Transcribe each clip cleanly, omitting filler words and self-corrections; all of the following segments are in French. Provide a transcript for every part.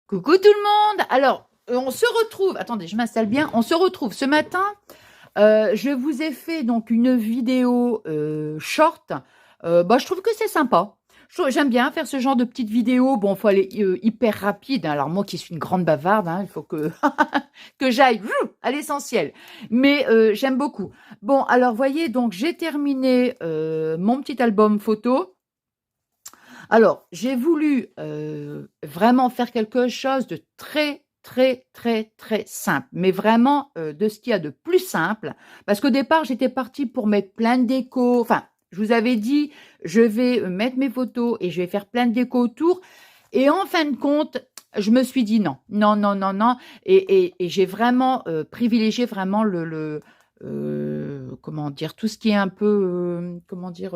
Coucou tout le monde. Alors, on se retrouve. Attendez, je m'installe bien. On se retrouve ce matin. Je vous ai fait donc une vidéo short. Je trouve que c'est sympa. J'aime bien faire ce genre de petites vidéos. Bon, il faut aller hyper rapide, hein. Alors moi qui suis une grande bavarde, hein, il faut que que j'aille à l'essentiel. Mais j'aime beaucoup. Bon, alors voyez, donc j'ai terminé mon petit album photo. Alors, j'ai voulu vraiment faire quelque chose de très, très, très, très simple, mais vraiment de ce qu'il y a de plus simple, parce qu'au départ, j'étais partie pour mettre plein de déco, enfin, je vous avais dit, je vais mettre mes photos et je vais faire plein de déco autour, et en fin de compte, je me suis dit non, non, non, non, non, et j'ai vraiment privilégié vraiment comment dire, tout ce qui est un peu, comment dire,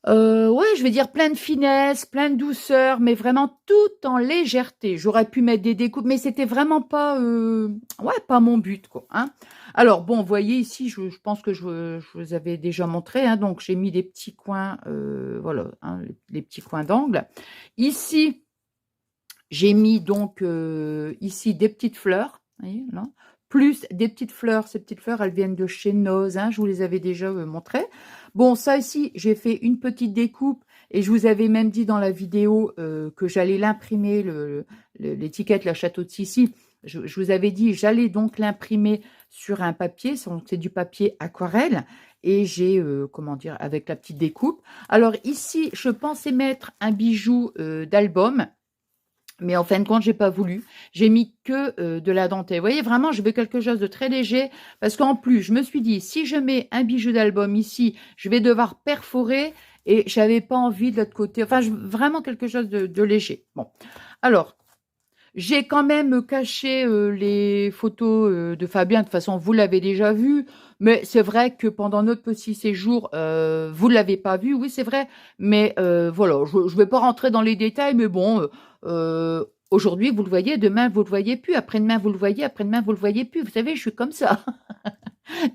ouais, je vais dire plein de finesse, plein de douceur, mais vraiment tout en légèreté. J'aurais pu mettre des découpes, mais c'était vraiment pas, ouais, pas mon but, quoi, hein. Alors bon, vous voyez ici, je pense que je vous avais déjà montré, hein, donc j'ai mis des petits coins, voilà, hein, les petits coins d'angle. Ici, j'ai mis donc ici des petites fleurs, vous voyez, là, plus des petites fleurs. Ces petites fleurs, elles viennent de chez Noz, hein, je vous les avais déjà montrées. Bon, ça ici, j'ai fait une petite découpe et je vous avais même dit dans la vidéo que j'allais l'imprimer, l'étiquette, la Château de Sissi. Je vous avais dit, j'allais donc l'imprimer sur un papier, c'est du papier aquarelle. Et j'ai, comment dire, avec la petite découpe. Alors ici, je pensais mettre un bijou d'album. Mais en fin de compte, j'ai pas voulu. J'ai mis que de la dentelle. Vous voyez, vraiment, je veux quelque chose de très léger. Parce qu'en plus, je me suis dit, si je mets un bijou d'album ici, je vais devoir perforer. Et j'avais pas envie de l'autre côté. Enfin, vraiment quelque chose de léger. Bon. Alors, j'ai quand même caché les photos de Fabien. De toute façon, vous l'avez déjà vu. Mais c'est vrai que pendant notre petit séjour, vous ne l'avez pas vu. Oui, c'est vrai. Mais voilà, je ne vais pas rentrer dans les détails. Mais bon, aujourd'hui, vous le voyez. Demain, vous ne le voyez plus. Après-demain, vous le voyez. Après-demain, vous ne le voyez plus. Vous savez, je suis comme ça.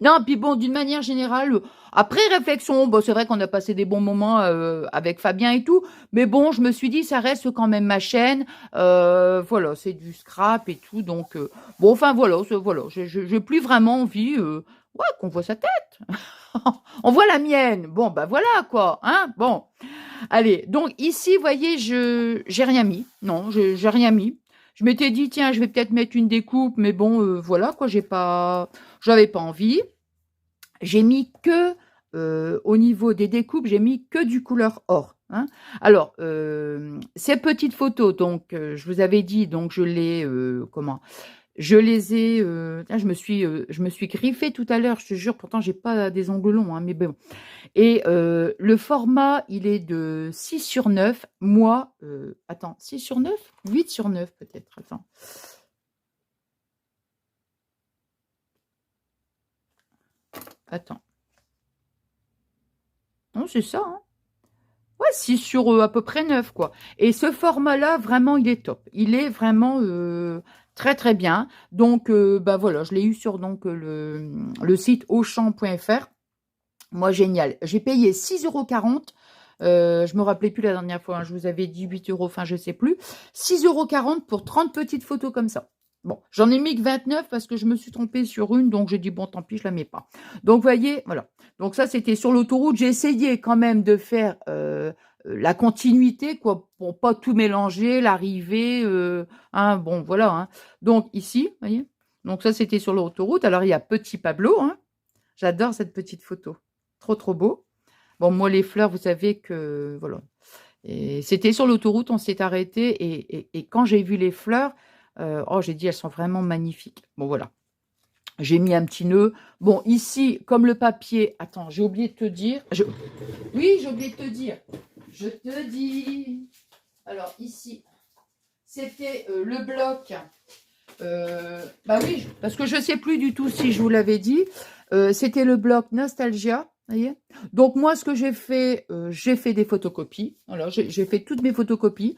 Non, puis bon, d'une manière générale, après réflexion, bon, c'est vrai qu'on a passé des bons moments avec Fabien et tout, mais bon, je me suis dit, ça reste quand même ma chaîne, voilà, c'est du scrap et tout, donc bon, enfin voilà, voilà, j'ai plus vraiment envie, ouais, qu'on voit sa tête. On voit la mienne, bon, bah voilà quoi, hein, bon. Allez, donc ici, vous voyez, j'ai rien mis, non, j'ai rien mis. Je m'étais dit, tiens, je vais peut-être mettre une découpe, mais bon, voilà, quoi, j'avais pas envie. J'ai mis que, au niveau des découpes, j'ai mis que du couleur or, hein. Alors, ces petites photos, donc, je vous avais dit, donc je les, comment? Je les ai, je me suis griffée tout à l'heure, je te jure, pourtant j'ai pas des ongles longs, hein, mais bon. Et le format, il est de 6/9. Moi, attends, 6/9? 8/9 peut-être, attends. Attends. Non, c'est ça, hein. Ouais, 6 sur à peu près 9, quoi. Et ce format-là, vraiment, il est top. Il est vraiment très, très bien. Donc, bah voilà, je l'ai eu sur donc, le site auchan.fr. Moi, génial. J'ai payé 6,40 €. Je me rappelais plus la dernière fois, hein, je vous avais dit 8 €, enfin, je sais plus. 6,40 € pour 30 petites photos comme ça. Bon, j'en ai mis que 29 parce que je me suis trompée sur une, donc j'ai dit, bon, tant pis, je la mets pas. Donc, vous voyez, voilà. Donc, ça, c'était sur l'autoroute. J'ai essayé quand même de faire la continuité, quoi, pour pas tout mélanger, l'arrivée, hein, bon, voilà, hein. Donc, ici, vous voyez. Donc, ça, c'était sur l'autoroute. Alors, il y a Petit Pablo, hein. J'adore cette petite photo. Trop, trop beau. Bon, moi, les fleurs, vous savez que, voilà. Et c'était sur l'autoroute, on s'est arrêté. Et quand j'ai vu les fleurs, oh, j'ai dit, elles sont vraiment magnifiques. Bon, voilà. J'ai mis un petit nœud. Bon, ici, comme le papier... Attends, j'ai oublié de te dire. Oui, j'ai oublié de te dire. Je te dis... Alors, ici, c'était le bloc. Bah oui, parce que je ne sais plus du tout si je vous l'avais dit. C'était le bloc Nostalgia. Voyez. Donc moi, ce que j'ai fait des photocopies. Voilà, j'ai fait toutes mes photocopies.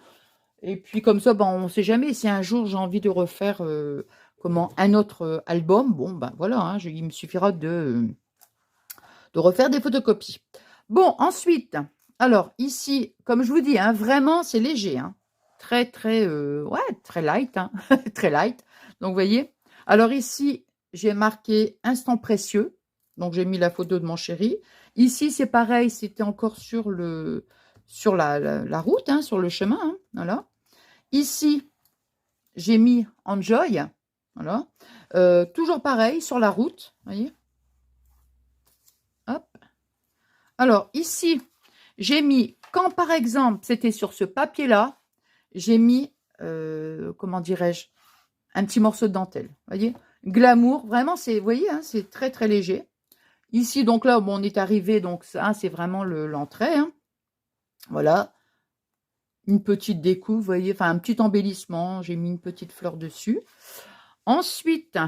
Et puis comme ça, ben, on ne sait jamais si un jour j'ai envie de refaire comment un autre album. Bon, ben voilà, hein, il me suffira de refaire des photocopies. Bon, ensuite, alors ici, comme je vous dis, hein, vraiment, c'est léger. Hein. ouais, très light, hein, très light. Donc, vous voyez. Alors ici, j'ai marqué instant précieux. Donc, j'ai mis la photo de mon chéri. Ici, c'est pareil, c'était encore sur la route, hein, sur le chemin. Hein, voilà. Ici, j'ai mis enjoy. Voilà. Toujours pareil, sur la route. Vous voyez. Hop. Alors, ici, j'ai mis, quand par exemple, c'était sur ce papier-là, j'ai mis, comment dirais-je, un petit morceau de dentelle. Vous voyez, glamour, vraiment, c'est, vous voyez, hein, c'est très, très léger. Ici, donc là, bon, on est arrivé, donc ça, c'est vraiment l'entrée. Hein. Voilà. Une petite découpe, vous voyez, enfin, un petit embellissement. J'ai mis une petite fleur dessus. Ensuite,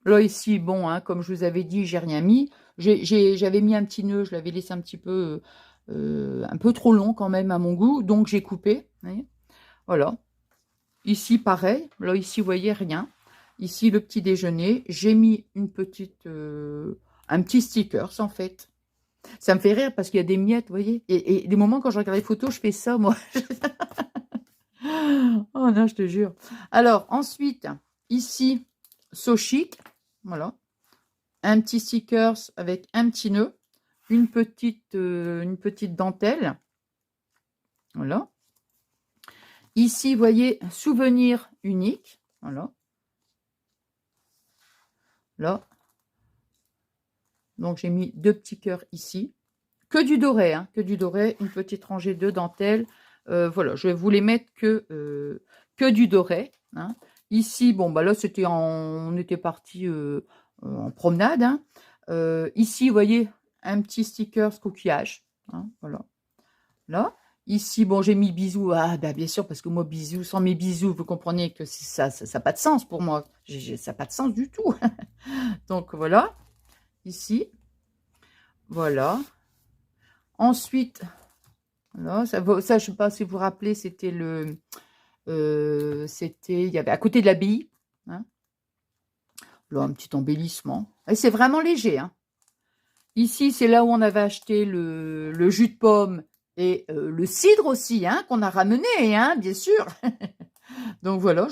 là, ici, bon, hein, comme je vous avais dit, j'ai rien mis. J'avais mis un petit nœud, je l'avais laissé un petit peu, un peu trop long quand même à mon goût. Donc, j'ai coupé. Vous voyez. Voilà. Ici, pareil. Là, ici, vous voyez, rien. Ici, le petit déjeuner. J'ai mis une petite, un petit sticker, en fait. Ça me fait rire parce qu'il y a des miettes, vous voyez. Et des moments, quand je regarde les photos, je fais ça, moi. Oh non, je te jure. Alors, ensuite, ici, So Chic. Voilà. Un petit stickers avec un petit nœud. Une petite dentelle. Voilà. Ici, vous voyez, souvenir unique. Voilà. Là. Donc, j'ai mis 2 petits cœurs ici. Que du doré, hein, que du doré. Une petite rangée de dentelles. Voilà, je vais vous les mettre que du doré. Hein. Ici, bon, bah là, on était parti en promenade. Hein. Ici, vous voyez, un petit sticker coquillage. Hein, voilà. Là. Ici, bon, j'ai mis bisous. Ah, bah, bien sûr, parce que moi, bisous, sans mes bisous, vous comprenez que ça n'a pas de sens pour moi. Ça n'a pas de sens du tout. Donc, voilà. Ici. Voilà. Ensuite, voilà, ça, je ne sais pas si vous vous rappelez, c'était il y avait à côté de la bille. Hein. Là, un petit embellissement. Et c'est vraiment léger. Hein. Ici, c'est là où on avait acheté le jus de pomme et le cidre aussi, hein, qu'on a ramené, hein, bien sûr. Donc voilà,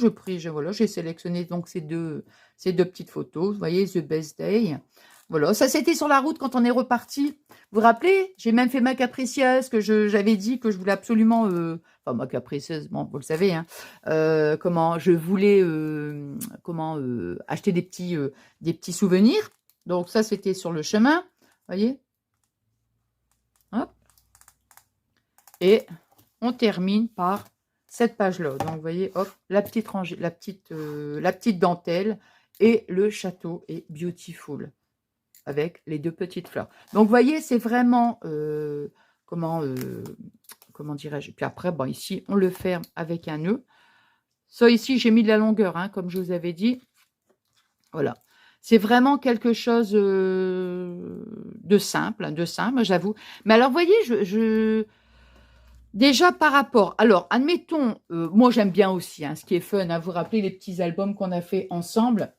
j'ai sélectionné donc ces deux petites photos. Vous voyez, The Best Day. Voilà, ça c'était sur la route quand on est reparti. Vous vous rappelez, j'ai même fait ma capricieuse que j'avais dit que je voulais absolument, enfin ma capricieuse, bon vous le savez, hein, comment je voulais, acheter des petits souvenirs. Donc ça c'était sur le chemin, vous voyez. Hop. Et on termine par cette page-là. Donc, vous voyez, hop, la petite rangée, la petite dentelle et le château est beautiful avec les 2 petites fleurs. Donc, vous voyez, c'est vraiment, comment dirais-je. Puis après, bon, ici, on le ferme avec un nœud. Ça, ici, j'ai mis de la longueur, hein, comme je vous avais dit. Voilà. C'est vraiment quelque chose de simple, j'avoue. Mais alors, vous voyez, déjà par rapport, alors admettons, moi j'aime bien aussi, hein, ce qui est fun, hein, vous vous rappelez les petits albums qu'on a fait ensemble.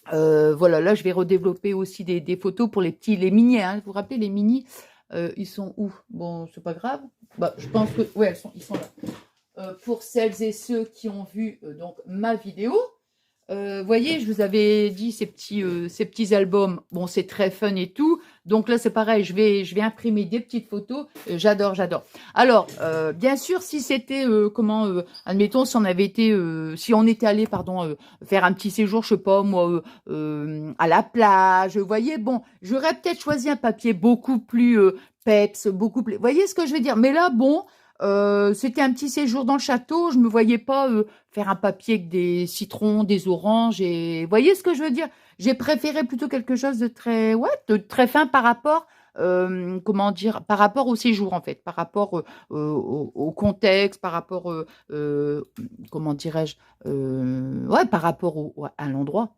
Voilà, là je vais redévelopper aussi des photos pour les mini, hein, vous vous rappelez les mini, ils sont où? Bon, c'est pas grave, bah, je pense que, ouais, ils sont là. Pour celles et ceux qui ont vu donc ma vidéo, voyez, je vous avais dit ces petits albums. Bon, c'est très fun et tout. Donc là, c'est pareil. Je vais imprimer des petites photos. J'adore, j'adore. Alors, bien sûr, si c'était admettons, si on était allé, pardon, faire un petit séjour, je sais pas moi, à la plage. Vous voyez, bon, j'aurais peut-être choisi un papier beaucoup plus peps, beaucoup plus. Vous voyez ce que je veux dire? Mais là, bon. C'était un petit séjour dans le château, je me voyais pas faire un papier avec des citrons, des oranges, et vous voyez ce que je veux dire? J'ai préféré plutôt quelque chose de très, ouais, de très fin par rapport, comment dire, par rapport au séjour en fait, par rapport au contexte, par rapport, comment dirais-je, ouais, par rapport à l'endroit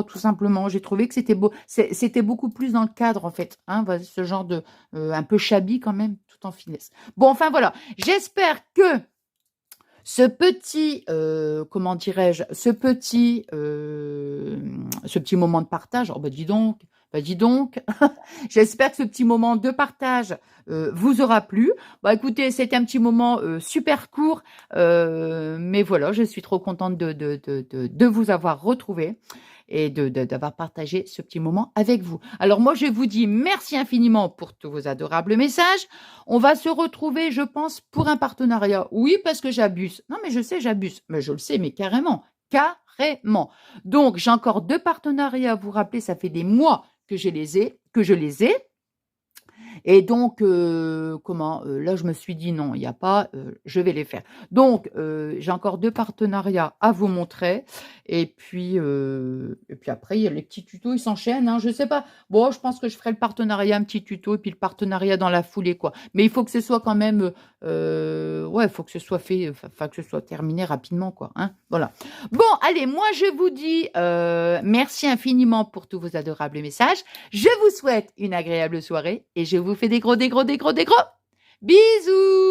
tout simplement. J'ai trouvé que c'était beau, c'était beaucoup plus dans le cadre en fait, hein, ce genre de, un peu shabby quand même, tout en finesse. Bon, enfin voilà, j'espère que ce petit, comment dirais-je, ce petit moment de partage, oh bah dis donc, Bah, dis donc, j'espère que ce petit moment de partage vous aura plu. Bah, écoutez, c'était un petit moment super court, mais voilà, je suis trop contente de vous avoir retrouvé et d'avoir partagé ce petit moment avec vous. Alors moi, je vous dis merci infiniment pour tous vos adorables messages. On va se retrouver, je pense, pour un partenariat. Oui, parce que j'abuse. Non, mais je sais, j'abuse. Mais je le sais, mais carrément. Carrément. Donc, j'ai encore 2 partenariats à vous rappeler. Ça fait des mois que je les ai. Et donc, là, je me suis dit non, il n'y a pas, je vais les faire. Donc, j'ai encore 2 partenariats à vous montrer. Et puis après, il y a les petits tutos, ils s'enchaînent, hein, je sais pas. Bon, je pense que je ferai le partenariat, un petit tuto, et puis le partenariat dans la foulée, quoi. Mais il faut que ce soit quand même, ouais, il faut que ce soit fait, enfin, que ce soit terminé rapidement, quoi, hein. Voilà. Bon, allez, moi, je vous dis merci infiniment pour tous vos adorables messages. Je vous souhaite une agréable soirée et je vous fais des gros bisous.